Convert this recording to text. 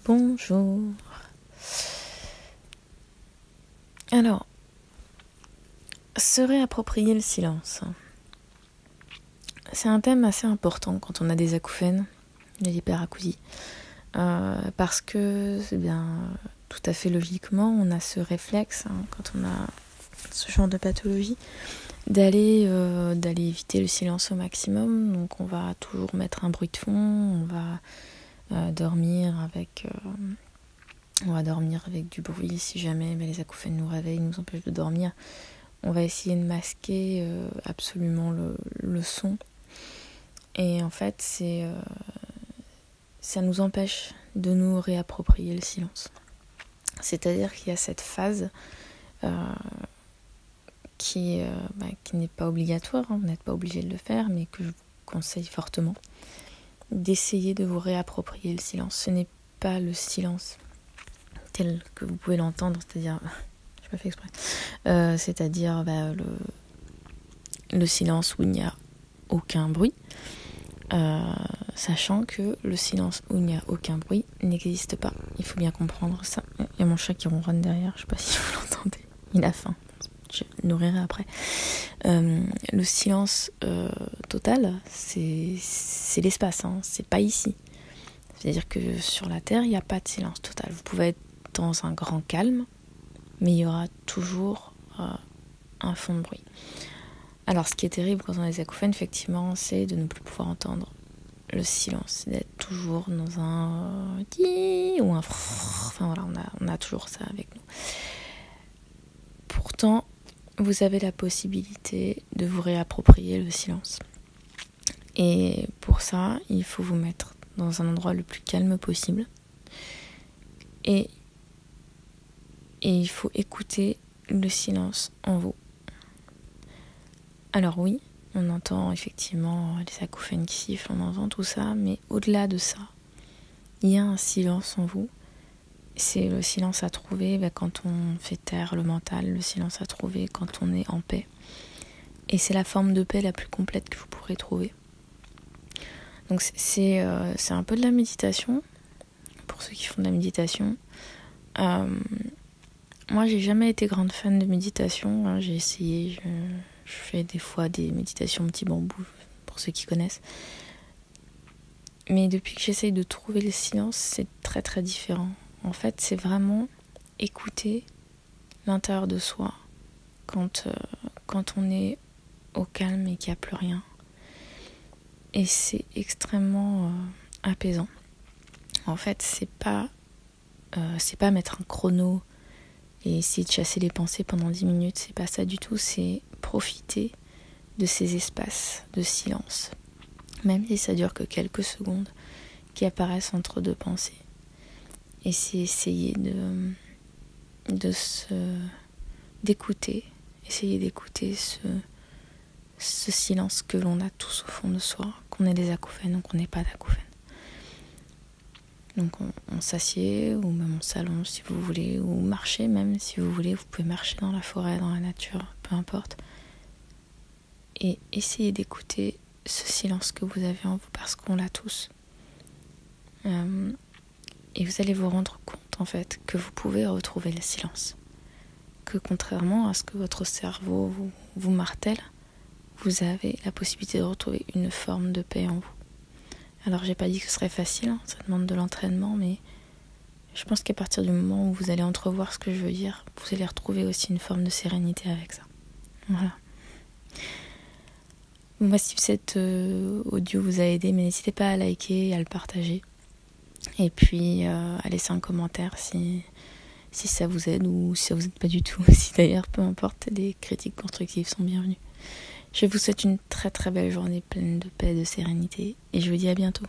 Bonjour. Alors, se réapproprier le silence. C'est un thème assez important quand on a des acouphènes, de l'hyperacousie. Parce que, tout à fait logiquement, on a ce réflexe, quand on a ce genre de pathologie, d'aller éviter le silence au maximum. Donc on va toujours mettre un bruit de fond, on va dormir avec du bruit si jamais les acouphènes nous réveillent, nous empêchent de dormir. On va essayer de masquer absolument le son. Et en fait, ça nous empêche de nous réapproprier le silence. C'est-à-dire qu'il y a cette phase qui n'est pas obligatoire, vous n'êtes pas obligé de le faire, mais que je vous conseille fortement, d'essayer de vous réapproprier le silence. Ce n'est pas le silence tel que vous pouvez l'entendre, c'est-à-dire, je pas fait exprès, c'est-à-dire le silence où il n'y a aucun bruit, sachant que le silence où il n'y a aucun bruit n'existe pas. Il faut bien comprendre ça. Il y a mon chat qui ronronne derrière, je sais pas si vous l'entendez, il a faim. Je le nourrirai après. Le silence total, c'est l'espace, c'est pas ici. C'est-à-dire que sur la Terre, il n'y a pas de silence total. Vous pouvez être dans un grand calme, mais il y aura toujours un fond de bruit. Alors, ce qui est terrible quand on a des acouphènes, effectivement, c'est de ne plus pouvoir entendre le silence, c'est d'être toujours dans un ou un enfin voilà, on a toujours ça avec nous. Pourtant, vous avez la possibilité de vous réapproprier le silence. Et pour ça, il faut vous mettre dans un endroit le plus calme possible. Et il faut écouter le silence en vous. Alors oui, on entend effectivement les acouphènes qui sifflent, on entend tout ça, mais au-delà de ça, il y a un silence en vous. C'est le silence à trouver quand on fait taire le mental, le silence à trouver quand on est en paix. Et c'est la forme de paix la plus complète que vous pourrez trouver. Donc c'est un peu de la méditation, pour ceux qui font de la méditation. Moi, j'ai jamais été grande fan de méditation. J'ai essayé, je fais des fois des méditations petit bambou, pour ceux qui connaissent. Mais depuis que j'essaye de trouver le silence, c'est très très différent. En fait, c'est vraiment écouter l'intérieur de soi quand on est au calme et qu'il n'y a plus rien. Et c'est extrêmement apaisant. En fait, c'est pas mettre un chrono et essayer de chasser les pensées pendant 10 minutes. C'est pas ça du tout. C'est profiter de ces espaces de silence. Même si ça dure que quelques secondes, qui apparaissent entre deux pensées. Et c'est essayer d'écouter, essayer d'écouter ce silence que l'on a tous au fond de soi, qu'on ait des acouphènes ou qu'on n'ait pas d'acouphènes. Donc on s'assied, ou même on s'allonge si vous voulez, ou marcher même si vous voulez, vous pouvez marcher dans la forêt, dans la nature, peu importe. Et essayez d'écouter ce silence que vous avez en vous, parce qu'on l'a tous. Et vous allez vous rendre compte en fait que vous pouvez retrouver le silence. Que contrairement à ce que votre cerveau vous martèle, vous avez la possibilité de retrouver une forme de paix en vous. Alors j'ai pas dit que ce serait facile, ça demande de l'entraînement, mais je pense qu'à partir du moment où vous allez entrevoir ce que je veux dire, vous allez retrouver aussi une forme de sérénité avec ça. Voilà. Bon, si cet audio vous a aidé, mais n'hésitez pas à liker et à le partager. Et puis à laisser un commentaire si ça vous aide ou si ça vous aide pas du tout. Si d'ailleurs, peu importe, les critiques constructives sont bienvenues. Je vous souhaite une très très belle journée pleine de paix et de sérénité. Et je vous dis à bientôt.